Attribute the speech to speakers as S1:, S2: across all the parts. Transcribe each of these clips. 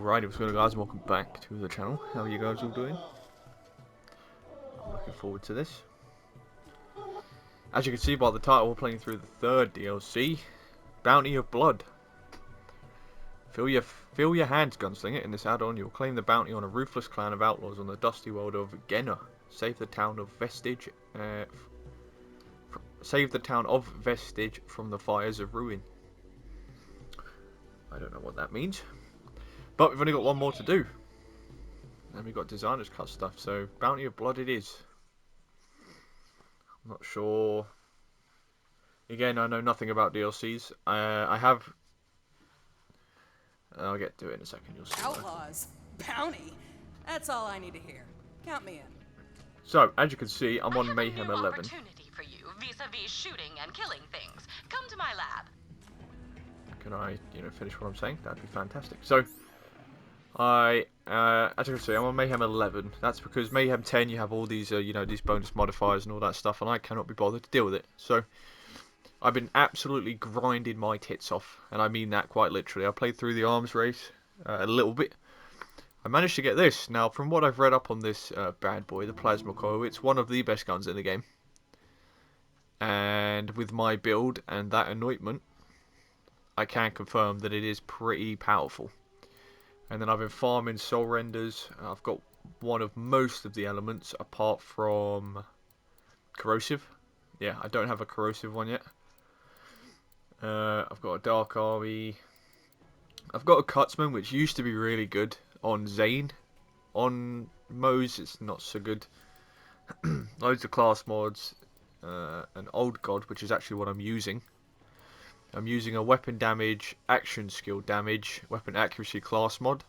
S1: Alrighty, what's going on, guys? Welcome back to the channel. How are you guys all doing? I'm looking forward to this. As you can see by the title, we're playing through the third DLC, Bounty of Blood. Feel your hands, Gunslinger. In this add-on, you'll claim the bounty on a ruthless clan of outlaws on the dusty world of Genna. Save the town of Vestige. Save the town of Vestige from the fires of ruin. I don't know what that means. But we've only got one more to do. And we've got designer's cut stuff, so Bounty of Blood it is. I'm not sure. Again, I know nothing about DLCs. I have... I'll get to it in a second, you'll see.
S2: Outlaws? Bounty? That's all I need to hear. Count me in.
S1: So, as you can see, I'm on Mayhem 11.
S3: Opportunity for you, vis-a-vis shooting and killing things. Come to my lab.
S1: Can I, finish what I'm saying? That'd be fantastic. So, as you can see, I'm on Mayhem 11. That's because Mayhem 10, you have all these, these bonus modifiers and all that stuff, and I cannot be bothered to deal with it. So, I've been absolutely grinding my tits off, and I mean that quite literally. I played through the arms race a little bit. I managed to get this. Now, from what I've read up on this bad boy, the Plasma Coil, it's one of the best guns in the game. And with my build and that anointment, I can confirm that it is pretty powerful. And then I've been farming soul renders. I've got one of most of the elements apart from corrosive. Yeah, I don't have a corrosive one yet. I've got a dark army. I've got a Cutsman, which used to be really good on Zane. On Mose, it's not so good. Loads of class mods. An old god, which is actually what I'm using. I'm using a weapon damage, action skill damage, weapon accuracy class mod.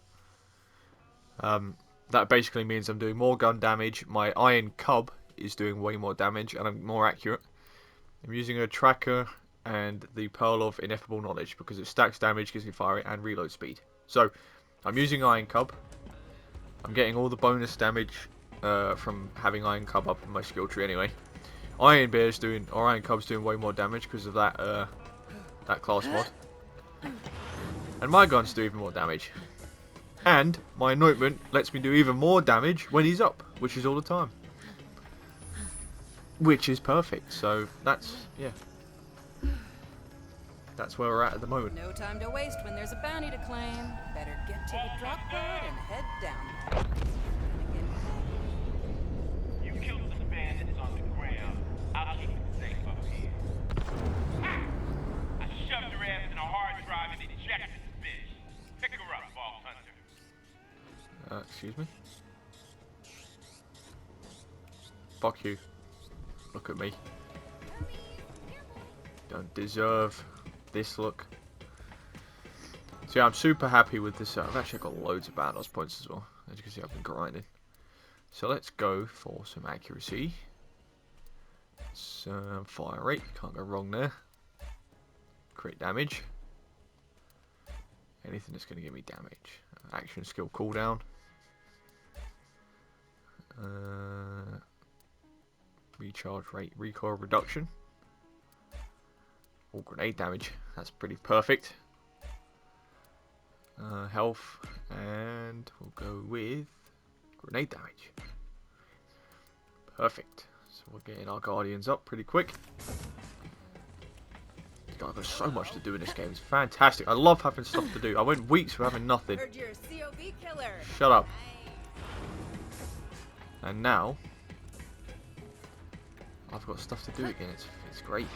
S1: That basically means I'm doing more gun damage. My iron cub is doing way more damage and I'm more accurate. I'm using a tracker and the pearl of ineffable knowledge because it stacks damage, gives me fire and reload speed. So I'm using iron cub. I'm getting all the bonus damage from having iron cub up in my skill tree anyway. Iron cub's doing way more damage because of that that class mod. And my guns do even more damage. And my anointment lets me do even more damage when he's up, which is all the time. Which is perfect, so that's, yeah. That's where we're at the moment.
S2: No time to waste when there's a bounty to claim. Better get to the drop pod and head down.
S4: You killed some bandits on the ground. I'll keep it safe up here. Ha! I shoved your ass in a hard drive and ejected the bitch. Pick her up, Vault Hunter.
S1: Excuse me? Fuck you. Look at me. Don't deserve this look. So yeah, I'm super happy with this. I've actually got loads of battles points as well. As you can see, I've been grinding. So let's go for some accuracy. It's fire rate. Can't go wrong there. Crit damage. Anything that's going to give me damage. Action skill cooldown. Recharge rate, recoil reduction. Or grenade damage. That's pretty perfect. Health, and we'll go with grenade damage. Perfect. So we're getting our guardians up pretty quick. God, there's so much to do in this game. It's fantastic. I love having stuff to do. I went weeks without having nothing.
S2: Heard you're a COB killer.
S1: Shut up. And now I've got stuff to do again. It's great.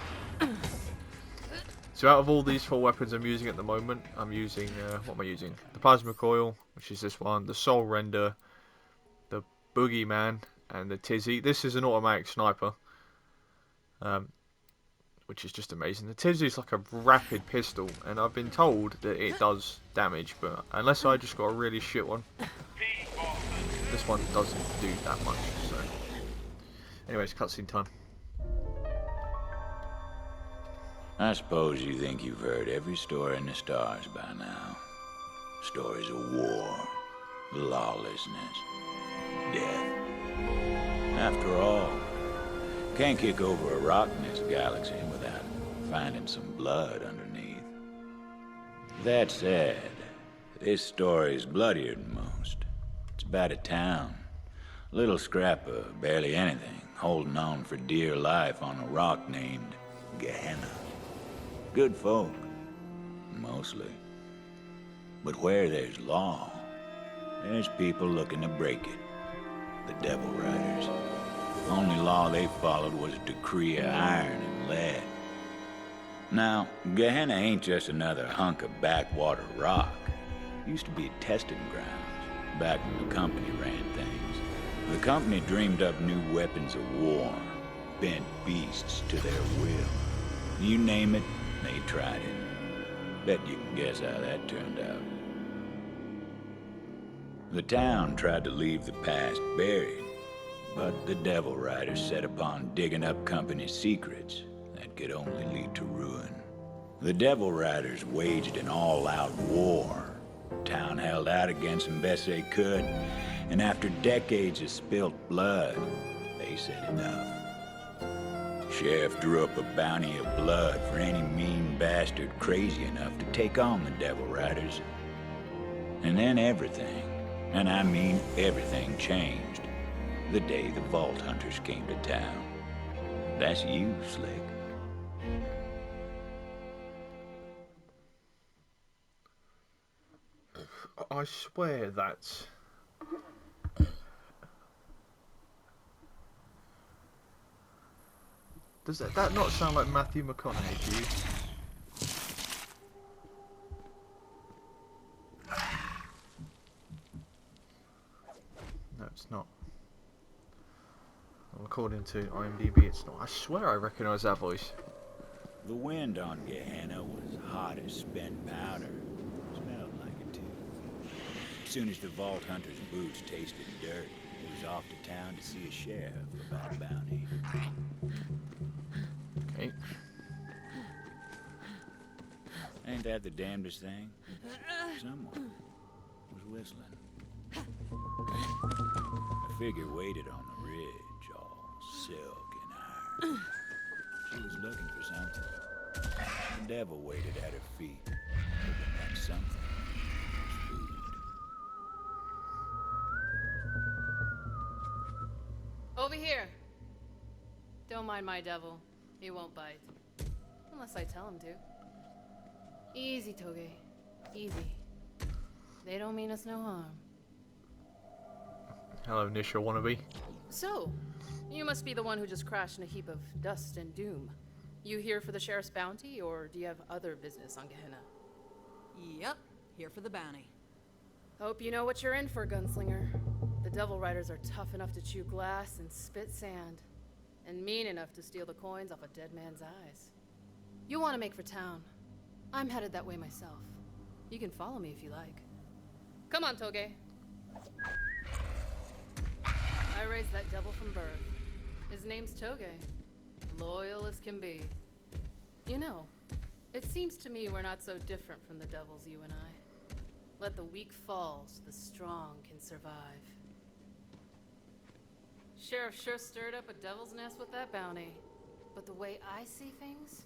S1: So out of all these 4 weapons I'm using at the moment, I'm using, what am I using? The Plasma Coil, which is this one, the Soul Render, the Boogeyman, and the Tizzy. This is an automatic sniper, which is just amazing. The Tizzy is like a rapid pistol, and I've been told that it does damage, but unless I just got a really shit one, this one doesn't do that much. So, anyways, cutscene time.
S5: I suppose you think you've heard every story in the stars by now. Stories of war, lawlessness, death. After all, can't kick over a rock in this galaxy without finding some blood underneath. That said, This story's bloodier than most. It's about a town. A little scrap of barely anything, holding on for dear life on a rock named Gehenna. Good folk, mostly. But where there's law, there's people looking to break it. The Devil Riders. Only law they followed was a decree of iron and lead. Now, Gehenna ain't just another hunk of backwater rock. Used to be testing grounds, back when the company ran things. The company dreamed up new weapons of war, bent beasts to their will. You name it, they tried it. Bet you can guess how that turned out. The town tried to leave the past buried, but the Devil Riders set upon digging up company secrets that could only lead to ruin. The Devil Riders waged an all-out war. Town held out against them best they could, and after decades of spilt blood, they said enough. Sheriff drew up a bounty of blood for any mean bastard crazy enough to take on the Devil Riders. And then everything, and I mean everything, changed the day the Vault Hunters came to town. That's you, Slick.
S1: I swear that's... Does that not sound like Matthew McConaughey to you? No, it's not. Well, according to IMDb, it's not. I swear I recognise that voice.
S5: The wind on Gehenna was hot as spent powder. Smelled like it, too. As soon as the Vault Hunter's boots tasted dirt, he was off to town to see a sheriff about a bounty.
S1: Okay.
S5: Ain't that the damnedest thing? Someone was whistling. A figure waited on the ridge, all silk and iron. She was looking for something. The devil waited at her feet, hoping that something was food.
S2: Over here. Don't mind my devil. He won't bite. Unless I tell him to. Easy, Toge. Easy. They don't mean us no harm.
S1: Hello, Nisha wannabe.
S2: So, you must be the one who just crashed in a heap of dust and doom. You here for the sheriff's bounty, or do you have other business on Gehenna?
S6: Yep, here for the bounty.
S2: Hope you know what you're in for, Gunslinger. The Devil Riders are tough enough to chew glass and spit sand, and mean enough to steal the coins off a dead man's eyes. You want to make for town. I'm headed that way myself. You can follow me if you like. Come on, Toge. I raised that devil from birth. His name's Toge. Loyal as can be. You know, it seems to me we're not so different from the devils, you and I. Let the weak fall so the strong can survive. Sheriff sure stirred up a devil's nest with that bounty. But the way I see things,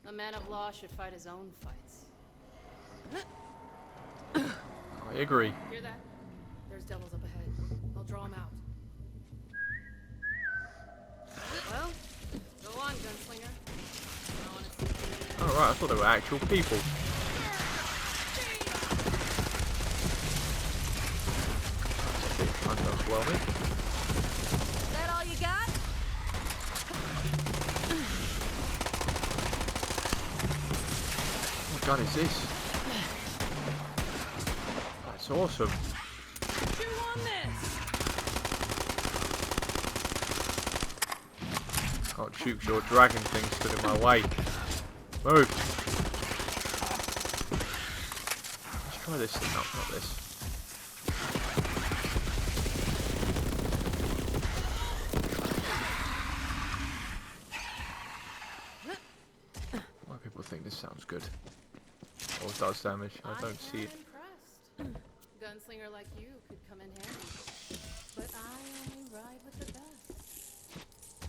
S2: a man of law should fight his own fights.
S1: I agree.
S2: Hear that? There's devils up ahead. I'll draw them out. Well, go on, Gunslinger. I want to see you.
S1: Oh right, I thought they were actual people. Underwhelming.
S6: That all you got?
S1: What gun is this? That's awesome.
S6: Chew on this!
S1: Can't shoot your dragon thing stood in my way. Move. Let's try this thing. No, not this. Why people think this sounds good? Or does damage? I don't see it.
S2: Impressed. Gunslinger like you could come in handy. But I only ride with the best.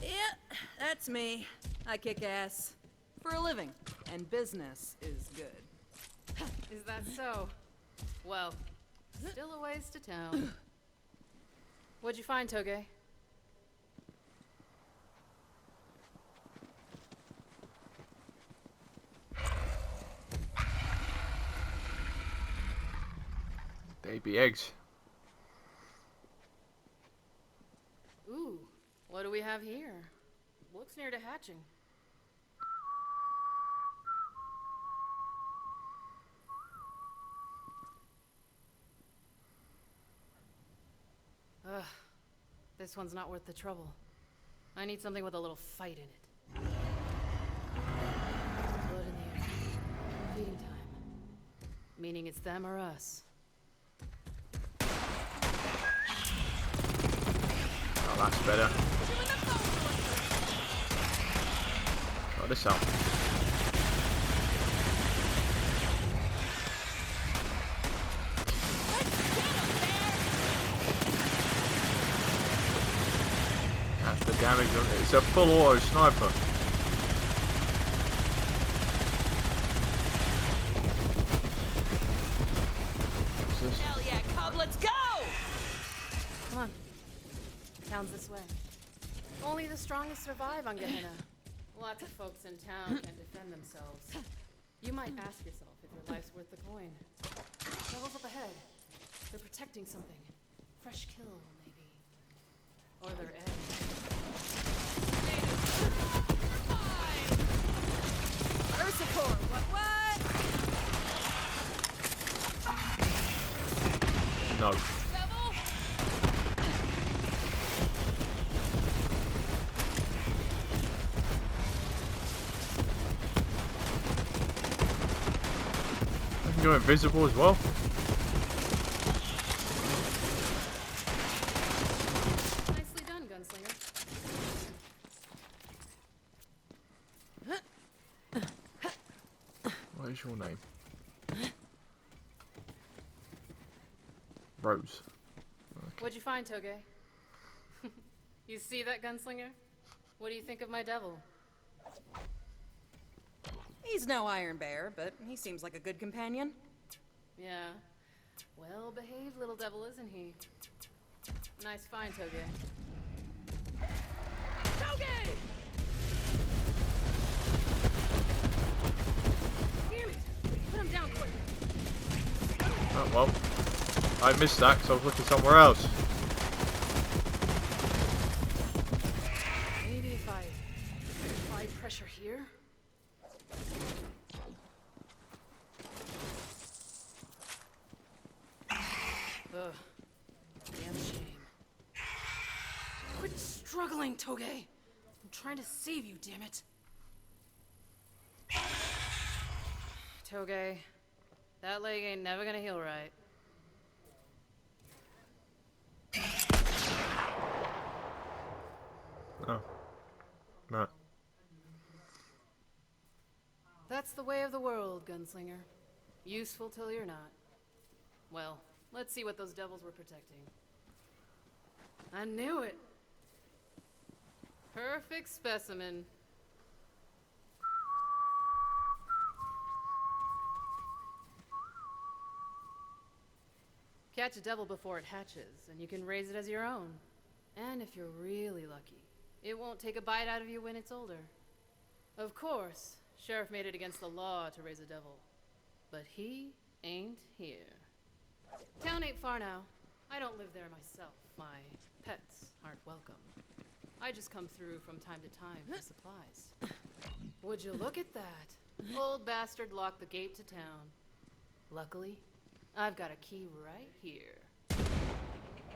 S6: Yeah, that's me. I kick ass. For a living. And business is good.
S2: Is that so? Well, still a ways to town. What'd you find, Toge?
S1: Baby eggs.
S2: Ooh, what do we have here? Looks near to hatching. Ugh, this one's not worth the trouble. I need something with a little fight in it. Blood in the air. Feeding time. Meaning it's them or us.
S1: Oh, that's better. Try this out. That's the damage on it. It's a full auto sniper. What's this?
S6: Hell yeah, Cub, let's go!
S2: Come on. Town's this way. Only the strongest survive on Gehenna. Lots of folks in town can defend themselves. You might ask yourself if your life's worth the coin. Devils up ahead. They're protecting something. Fresh kill, maybe. Or their eggs.
S6: Ursicor, what?
S1: No.
S6: Devil?
S1: I can go invisible as well.
S2: Nicely done, gunslinger.
S1: What is your name? Rose.
S2: What'd you find, Toge? You see that, gunslinger? What do you think of my devil?
S6: He's no Iron Bear, but he seems like a good companion.
S2: Yeah. Well-behaved little devil, isn't he? Nice find, Toge.
S6: Toge!
S2: Damn it! Put him down quick.
S1: Oh well. I missed that because I was looking somewhere else.
S2: Maybe if I apply pressure here. Ugh. Damn shame. Quit struggling, Toge. I'm trying to save you, damn it. Toge, that leg ain't never gonna heal right.
S1: Oh. No.
S2: That's the way of the world, gunslinger. Useful till you're not. Well, let's see what those devils were protecting. I knew it. Perfect specimen. Catch a devil before it hatches, and you can raise it as your own. And if you're really lucky, it won't take a bite out of you when it's older. Of course, Sheriff made it against the law to raise a devil. But he ain't here. Town ain't far now. I don't live there myself. My pets aren't welcome. I just come through from time to time for supplies. Would you look at that? Old bastard locked the gate to town. Luckily, I've got a key right here.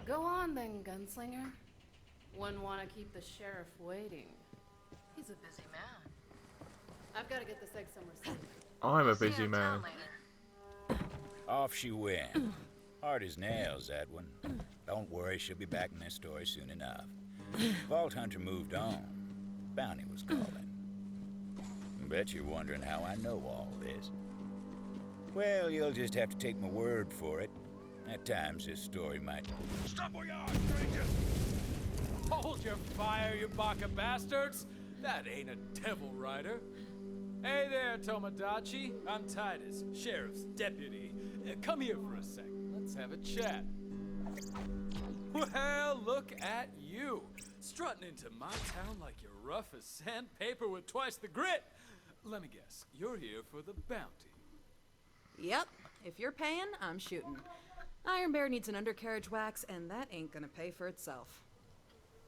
S2: Go on then, gunslinger. Wouldn't want to keep the sheriff waiting. He's a busy man. I've got to get this egg somewhere safe.
S1: I'm a busy man.
S5: Off she went. Hard as nails, that one. Don't worry, she'll be back in this story soon enough. Vault Hunter moved on. Bounty was calling. Bet you're wondering how I know all this. Well, you'll just have to take my word for it. At times, this story might...
S7: Stop where you are, stranger! Hold your fire, you baka bastards! That ain't a devil rider. Hey there, Tomodachi. I'm Titus, Sheriff's deputy. Come here for a sec. Let's have a chat. Well, look at you. Strutting into my town like you're rough as sandpaper with twice the grit. Let me guess, you're here for the bounty.
S6: Yep. If you're paying, I'm shooting. Iron Bear needs an undercarriage wax, and that ain't gonna pay for itself.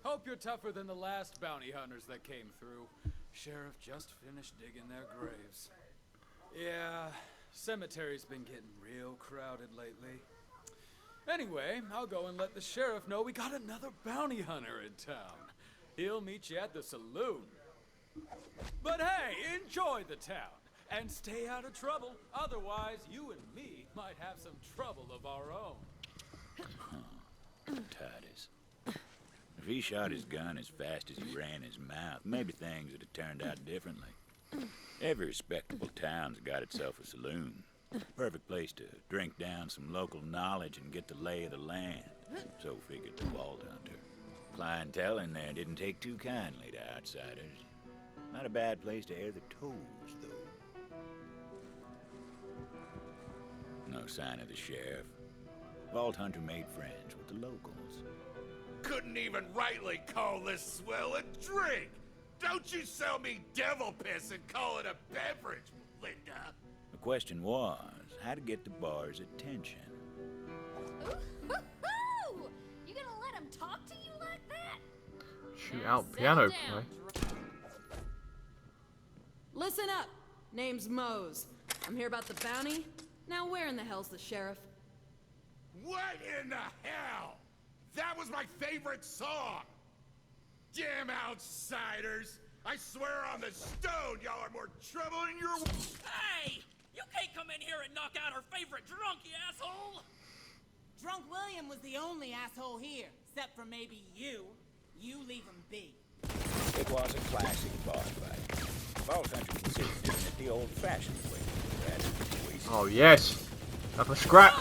S7: Hope you're tougher than the last bounty hunters that came through. Sheriff just finished digging their graves. Yeah, cemetery's been getting real crowded lately. Anyway, I'll go and let the sheriff know we got another bounty hunter in town. He'll meet you at the saloon. But hey, enjoy the town. And stay out of trouble. Otherwise, you and me might have some trouble of our own.
S5: Titus. If he shot his gun as fast as he ran his mouth, maybe things would have turned out differently. Every respectable town's got itself a saloon. Perfect place to drink down some local knowledge and get the lay of the land. So figured the Vault Hunter. Clientele in there didn't take too kindly to outsiders. Not a bad place to air the toes, though. No sign of the sheriff. Vault Hunter made friends with the locals.
S4: Couldn't even rightly call this swill a drink. Don't you sell me devil piss and call it a beverage, Linda.
S5: The question was, how to get the bar's attention.
S8: Ooh, you gonna let him talk to you like that?
S1: Shoot
S8: Now
S1: out
S8: settle
S1: piano
S8: down,
S1: play.
S6: Listen up. Name's Mose. I'm here about the bounty. Now where in the hell's the sheriff?
S4: What in the hell? That was my favorite song. Damn outsiders. I swear on the stone, y'all are more trouble in your...
S9: Hey! You can't come in here and knock out our favorite drunk, you asshole!
S10: Drunk William was the only asshole here, except for maybe you. You leave him be.
S5: It was a classic bar fight. Vault Hunter considered doing it the old-fashioned way, rather than wasting.
S1: Oh yes, have a scrap.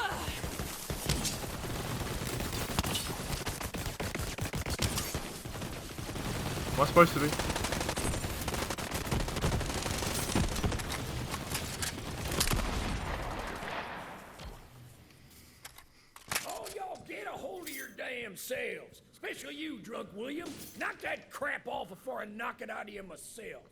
S1: Am I supposed to be?
S9: Oh, y'all get a hold of your damn selves. Especially you, Drunk William. Knock that crap off before I knock it out of you myself.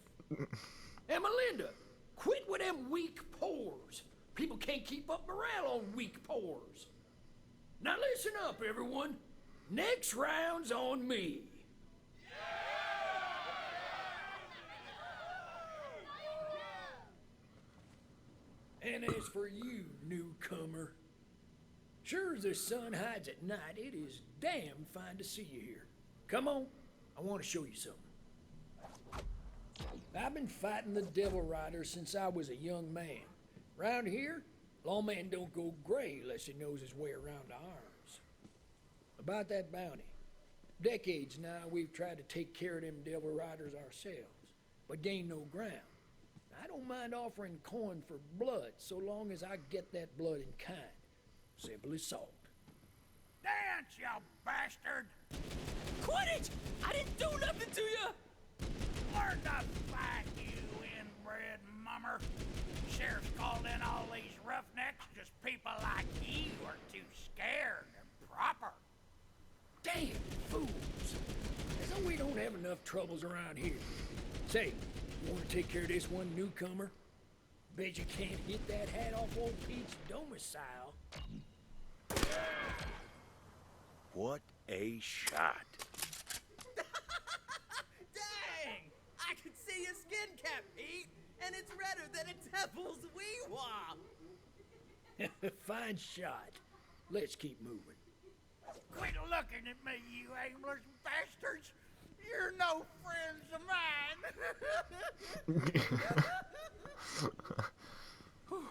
S9: And Melinda, quit with them weak pores. People can't keep up morale on weak pores. Now listen up, everyone. Next round's on me. And as for you, newcomer, sure as the sun hides at night, it is damn fine to see you here. Come on, I want to show you something. I've been fighting the Devil Riders since I was a young man. Round here, lawman don't go gray unless he knows his way around the arms. About that bounty. Decades now, we've tried to take care of them Devil Riders ourselves, but gained no ground. I don't mind offering coin for blood, so long as I get that blood in kind. Simple as salt. Dance, you bastard! Quit it! I didn't do nothing to you!
S4: Learn to fight, you inbred mummer. Sheriff's called in all these roughnecks, just people like you are too scared and proper.
S9: Damn fools! As though we don't have enough troubles around here. Say, you want to take care of this one newcomer? Bet you can't hit that hat off old Pete's domicile.
S5: What a shot.
S10: Dang! I can see your skin cap, Pete, and it's redder than a devil's wee-wah.
S9: Fine shot. Let's keep moving.
S4: Quit looking at me, you aimless bastards! You're no friends of mine!
S7: Whew.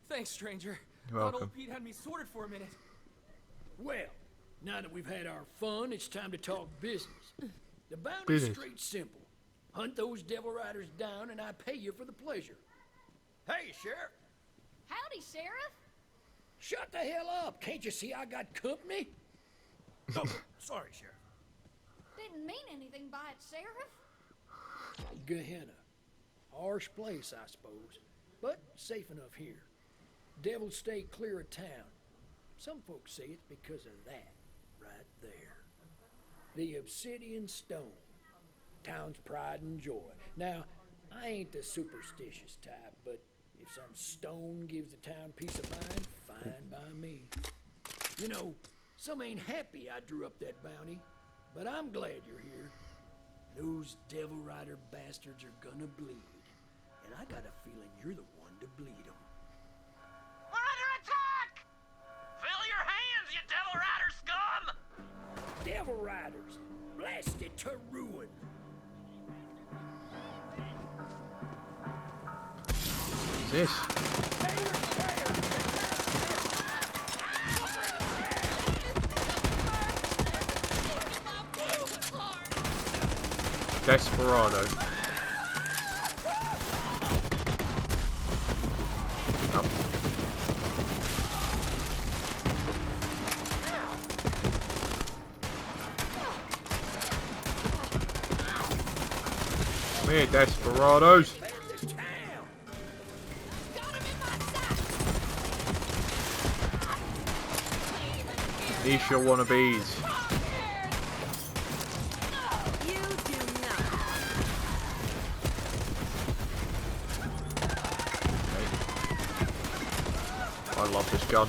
S7: Thanks, stranger.
S1: You're
S7: Thought
S1: welcome.
S7: old Pete had me sorted for a minute.
S9: Well, now that we've had our fun, it's time to talk business. The bounty's
S1: Business.
S9: straight simple. Hunt those Devil Riders down and I pay you for the pleasure. Hey, Sheriff!
S8: Howdy, Sheriff.
S9: Shut the hell up! Can't you see I got company? Oh, sorry, Sheriff.
S8: Didn't mean anything by it, Sheriff.
S9: Gehenna. Harsh place, I suppose, but safe enough here. Devils stay clear of town. Some folks say it's because of that, right there. The obsidian stone. Town's pride and joy. Now, I ain't the superstitious type, but if some stone gives the town peace of mind, fine by me. You know, some ain't happy I drew up that bounty, but I'm glad you're here. Those Devil Rider bastards are gonna bleed, and I got a feeling you're the one to bleed them.
S4: We're under attack! Fill your hands, you Devil Rider scum!
S9: Devil Riders, blasted to ruin.
S1: What's this? Desperado. Oh. Come here, Desperados. These your wannabes. I love this gun.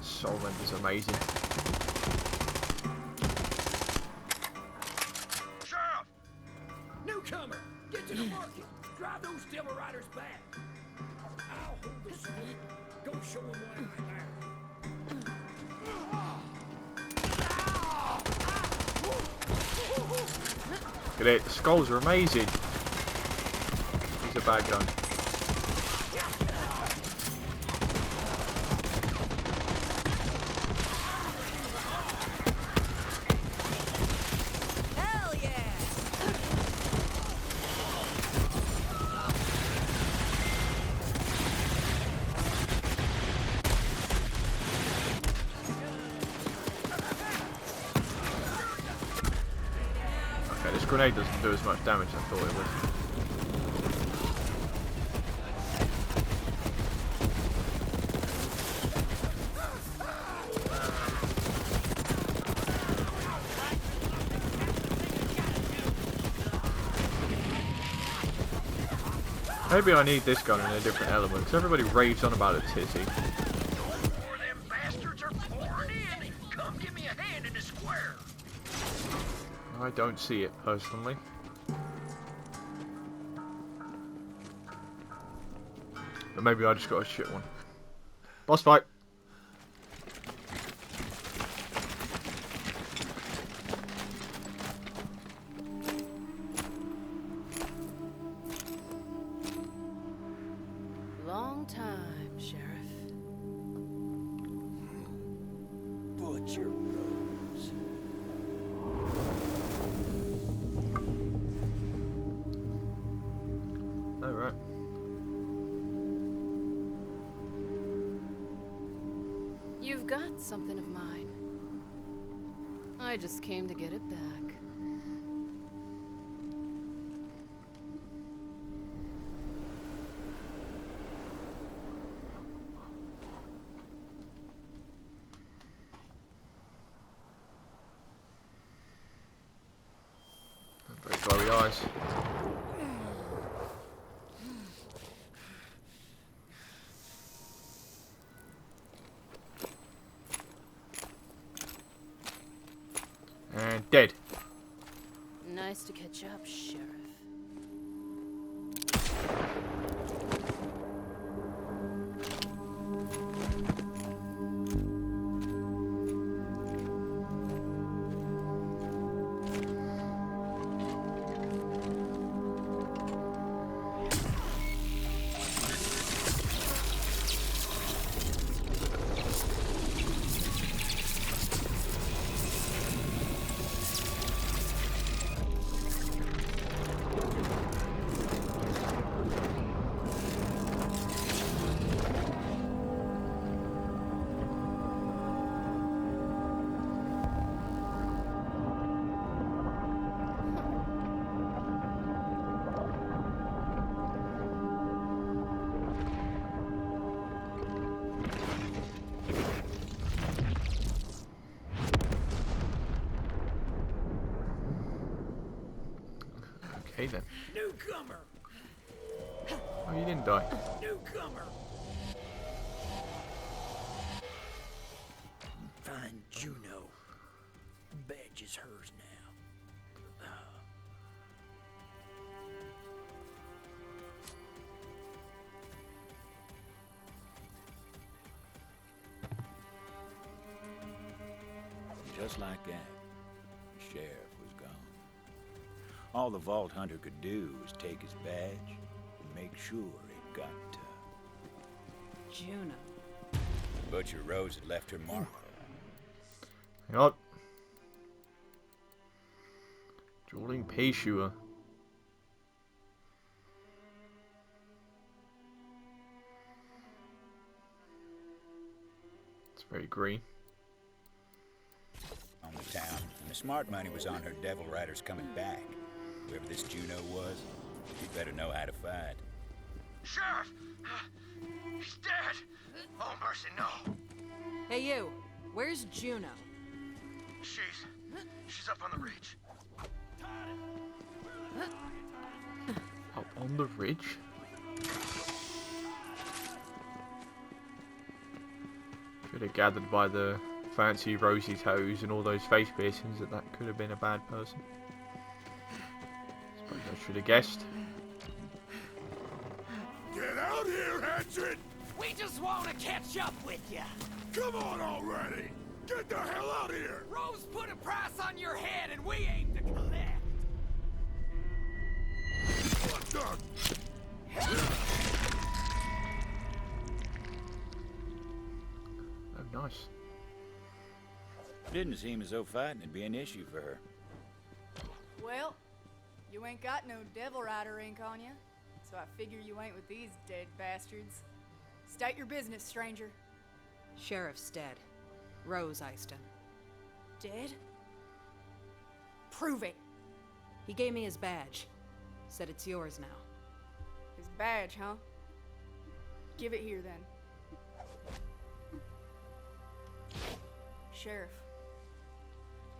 S1: Solvent is amazing.
S9: Sheriff! Newcomer! Get to the market! Drive those Devil Riders back! I'll hold the split. Go show them why I'm there.
S1: Look at it, the skulls are amazing. He's a bad gun.
S6: Hell yeah!
S1: Okay, this grenade doesn't do as much damage as I thought it would. Maybe I need this gun in a different element, because everybody raves on about a tizzy.
S9: Before them bastards are pouring in, come give me a hand in the square.
S1: I don't see it, personally. But maybe I just got a shit one. Boss fight!
S2: Long time, Sheriff.
S9: Butcher Rose.
S1: Oh, right.
S2: You've got something of mine. I just came to get it back.
S1: Very glowy eyes. And dead.
S2: Nice to catch up, Sheriff.
S1: Okay then.
S9: Newcomer!
S1: Oh, you didn't die.
S9: Newcomer! Find Juno. Badge is hers now.
S5: Just like that, the sheriff was gone. All the Vault Hunter could do was take his badge and make sure it got to
S6: Juno.
S5: Butcher Rose had left her mark.
S1: Hang on. Dueling Payshua. It's very green.
S5: On the town, and the smart money was on her devil riders coming back. Whoever this Juno was, he better know how to fight.
S10: Sheriff! He's dead! Oh, mercy, no!
S6: Hey, you. Where's Juno?
S10: She's up on the ridge.
S1: Up on the ridge? Could have gathered by the fancy rosy toes and all those face piercings that could have been a bad person. Suppose I should have guessed.
S11: Get out here, Hatchet!
S10: We just want to catch up with you.
S11: Come on already! Get the hell out of here!
S10: Rose put a price on your head and we aim to collect.
S11: What the?
S1: Oh, nice.
S5: Didn't seem as though fighting would be an issue for her.
S12: Well, you ain't got no devil rider ink on you, so I figure you ain't with these dead bastards. State your business, stranger.
S6: Sheriff's dead. Rose iced him.
S12: Dead? Prove it.
S6: He gave me his badge. Said it's yours now.
S12: His badge, huh? Give it here, then. Sheriff.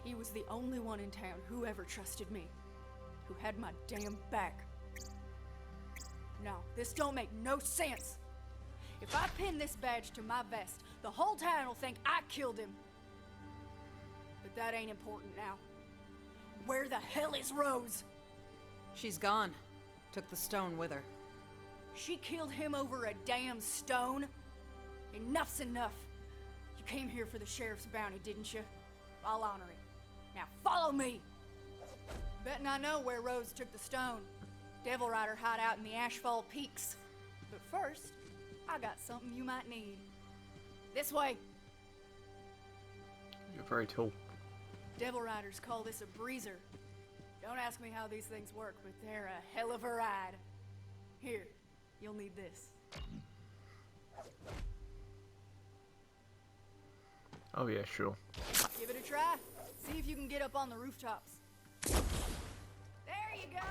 S12: He was the only one in town who ever trusted me. Who had my damn back. No, this don't make no sense. If I pin this badge to my vest, the whole town will think I killed him. But that ain't important now. Where the hell is Rose?
S6: She's gone. Took the stone with her.
S12: She killed him over a damn stone? Enough's enough. You came here for the sheriff's bounty, didn't you? I'll honor it. Now follow me! Betting I know where Rose took the stone. Devil Rider hideout in the Ashfall Peaks. But first, I got something you might need. This way!
S1: You're very tall.
S12: Devil Riders call this a breezer. Don't ask me how these things work, but they're a hell of a ride. Here, you'll need this.
S1: Oh yeah, sure.
S12: Give it a try. See if you can get up on the rooftops. There you go!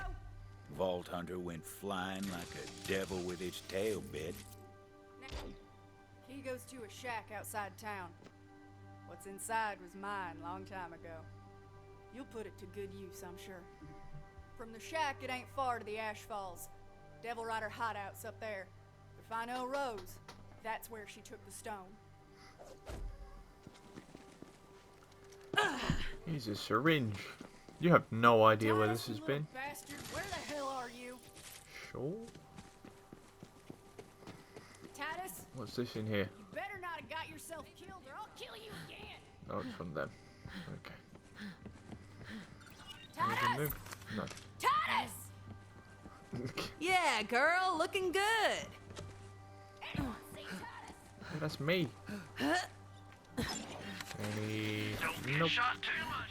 S5: Vault Hunter went flying like a devil with its tail bit.
S12: Now, key goes to a shack outside town. What's inside was mine long time ago. You'll put it to good use, I'm sure. From the shack, it ain't far to the Ash Falls. Devil Rider hideout's up there. If I know Rose, that's where she took the stone.
S1: Here's a syringe. You have no idea where this has been.
S12: Bastard, where the hell are you?
S1: Sure.
S12: Titus?
S1: What's this in here?
S12: You better not have got yourself killed or I'll kill you again.
S1: Oh, it's from them. Okay.
S12: Titus!
S1: Move? No.
S12: Titus!
S6: Yeah, girl, looking good.
S12: Anyone see Titus?
S1: Oh, that's me. Any... Nope.
S10: Shot too much.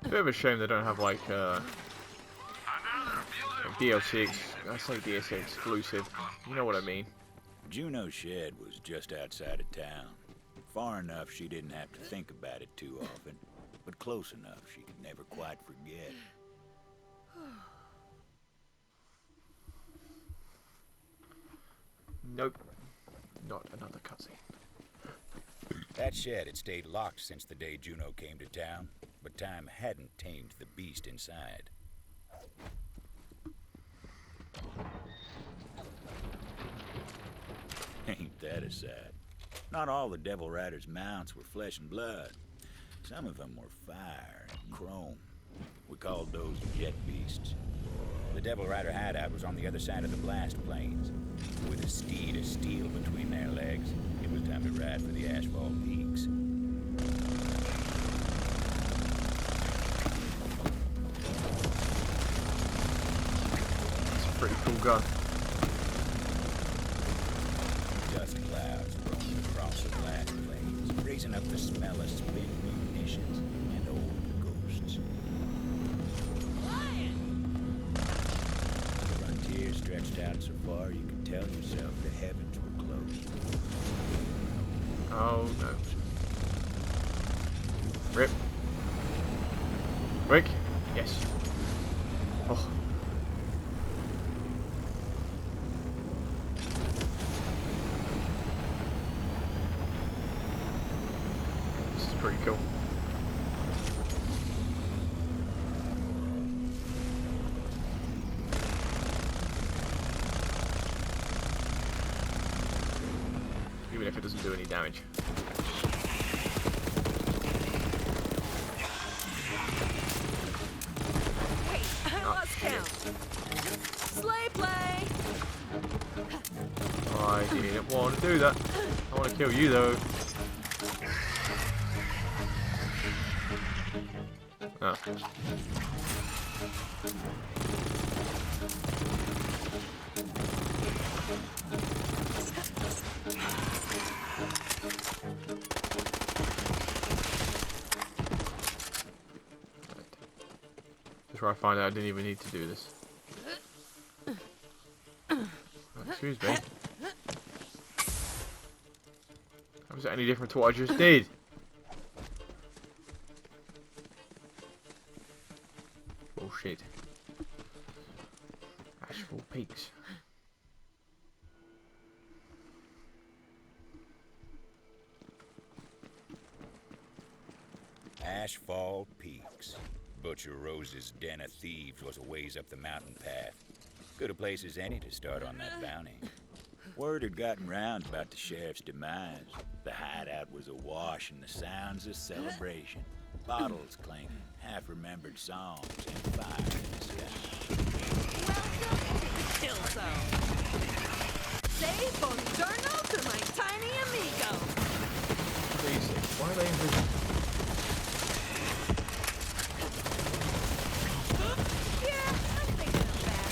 S1: Bit of a shame they don't have like DLC. I say DLC exclusive. You know what I mean.
S5: Juno's shed was just outside of town. Far enough she didn't have to think about it too often, but close enough she could never quite forget.
S1: Nope. Not another cutscene.
S5: That shed had stayed locked since the day Juno came to town, but time hadn't tamed the beast inside. Ain't that a sight? Not all the Devil Rider's mounts were flesh and blood. Some of them were fire and chrome. We called those jet beasts. The Devil Rider hideout was on the other side of the blast plains. With a steed of steel between their legs, it was time to ride for the asphalt peaks.
S1: It's a pretty cool gun.
S5: Dust clouds roamed across the blast plains, raising up the smell of spent munitions and old ghosts. The frontier stretched out so far you could tell yourself the heavens were close.
S1: Oh no. Rip. Quick. Yes. Oh. This is pretty cool. Even if it doesn't do any damage.
S6: Wait, I lost count. Sleigh play!
S1: I didn't want to do that. I want to kill you though. Oh. That's where I find out I didn't even need to do this. Oh, excuse me. How was that any different to what I just did? Bullshit. Asphalt Peaks.
S5: Asphalt Peaks. Butcher Rose's den of thieves was a ways up the mountain path. Good a place as any to start on that bounty. Word had gotten round about the sheriff's demise. The hideout was awash in the sounds of celebration. Bottles clinking, half-remembered songs, and fire in the sky.
S6: Welcome to the kill zone. Say buongiorno to my tiny amigo.
S1: Please, why are they invisible?
S6: Yeah, I think not bad.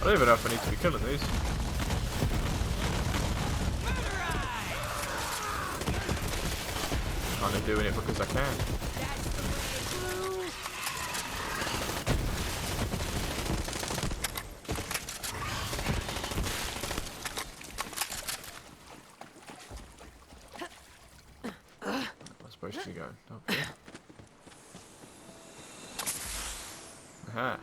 S1: I don't even know if I need to be killing these. Kind of doing it because I can. I'm supposed to be going up here. Aha.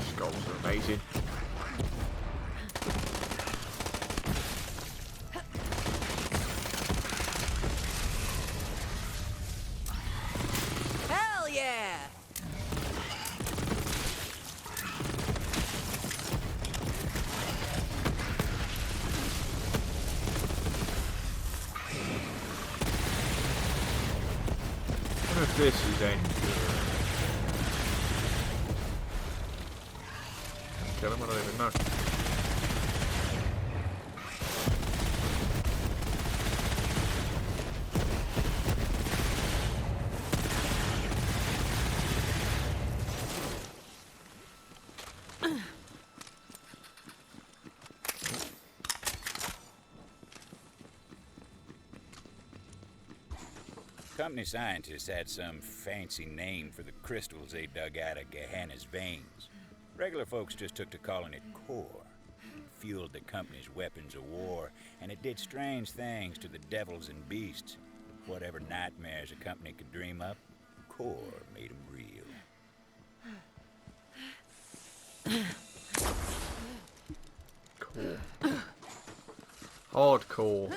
S1: Skulls are amazing.
S6: Hell yeah!
S1: I wonder if this is any good. Kill him, I don't even know.
S5: Company scientists had some fancy name for the crystals they dug out of Gehenna's veins. Regular folks just took to calling it core. fueled the company's weapons of war, and it did strange things to the devils and beasts. Whatever nightmares a company could dream up, Core made them real.
S1: Cool. Hardcore.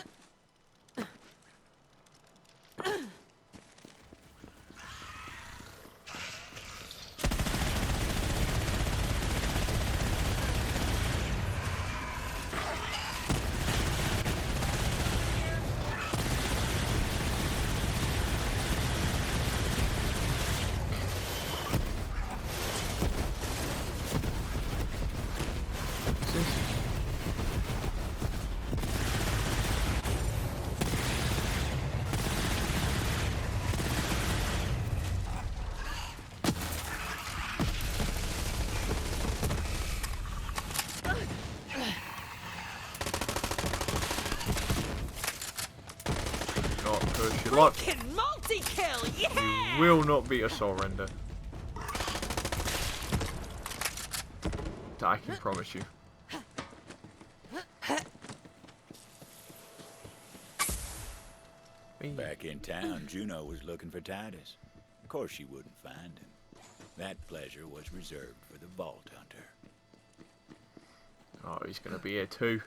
S10: Multi-kill, yeah!
S1: You will not be a surrender. That I can promise you.
S5: Back in town, Juno was looking for Titus. Of course she wouldn't find him. That pleasure was reserved for the Vault Hunter.
S1: Oh, he's gonna be here too.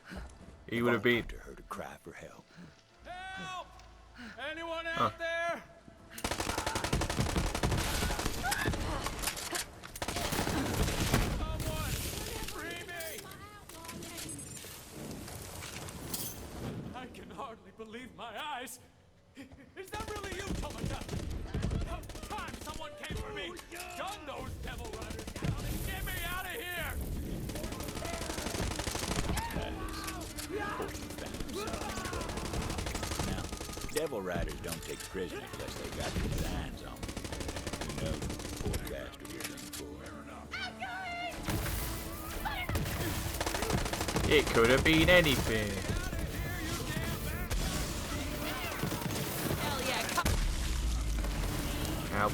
S1: He
S5: The
S1: would have
S5: Vault
S1: been.
S5: Hunter heard a cry for help.
S7: Help! Anyone out there? Someone! Free me! I can hardly believe my eyes. Is that really you, Tomodachi? About time someone came for me! Gun those devil riders down and get me out of here!
S5: Now, devil riders don't take prisoners unless they got their designs on them. You know who the poor bastard was in for.
S1: It could have been anything. Help.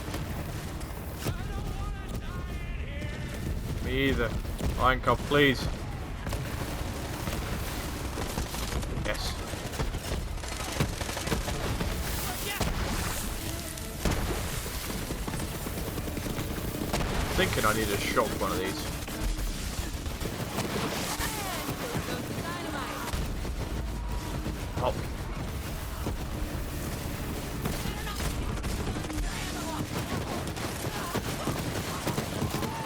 S1: Me either. Iron Cup, please. Yes. Thinking I need to shock one of these. Oh.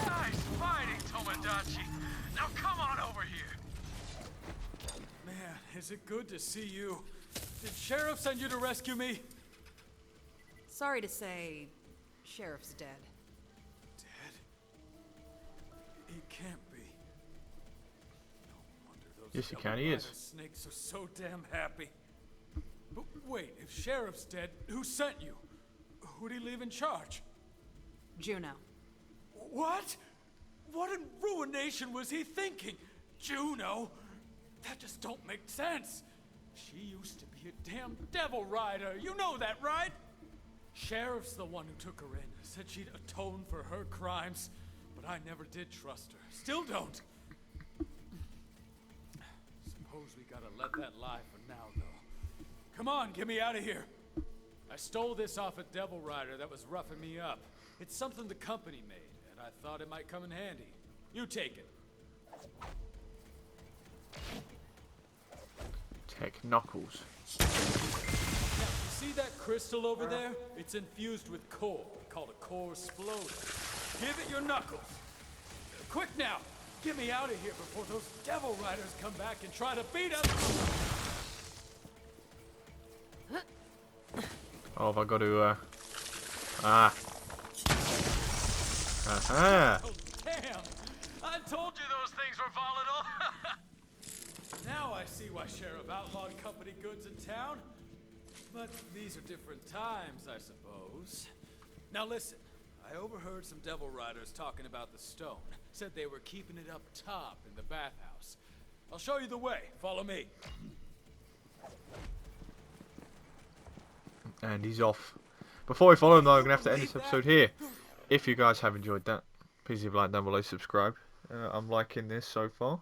S7: Nice fighting, Tomodachi. Now come on over here. Man, is it good to see you? Did Sheriff send you to rescue me?
S6: Sorry to say, Sheriff's dead.
S7: Dead? He can't be. No wonder those
S1: Yes, he can. He is.
S7: snakes are so damn happy. But wait, if Sheriff's dead, who sent you? Who'd he leave in charge?
S6: Juno.
S7: What? What in ruination was he thinking? Juno? That just don't make sense. She used to be a damn devil rider. You know that, right? Sheriff's the one who took her in. Said she'd atone for her crimes. But I never did trust her. Still don't. Suppose we gotta let that lie for now, though. Come on, get me out of here. I stole this off a devil rider that was roughing me up. It's something the company made, and I thought it might come in handy. You take it.
S1: Tech Knuckles.
S7: Now, you see that crystal over there? It's infused with core, called a core exploder. Give it your knuckles. Quick now! Get me out of here before those devil riders come back and try to beat us!
S1: Oh, have I got to, Ah. Aha!
S7: Oh, damn! I told you those things were volatile! Now I see why Sheriff outlawed company goods in town. But these are different times, I suppose. Now listen, I overheard some devil riders talking about the stone. Said they were keeping it up top in the bathhouse. I'll show you the way. Follow me.
S1: And he's off. Before we follow him though, I'm going to have to end this episode here. If you guys have enjoyed that, please leave a like down below, subscribe. I'm liking this so far.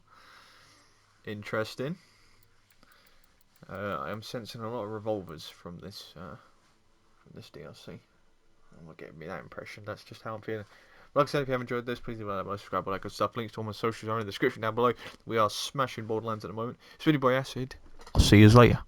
S1: Interesting. I am sensing a lot of revolvers from this DLC. I'm not getting me that impression. That's just how I'm feeling. Like I said, if you have enjoyed this, please leave a like, subscribe, all that good stuff. Links to all my socials are in the description down below. We are smashing Borderlands at the moment. It's been your boy Acid. I'll see you later.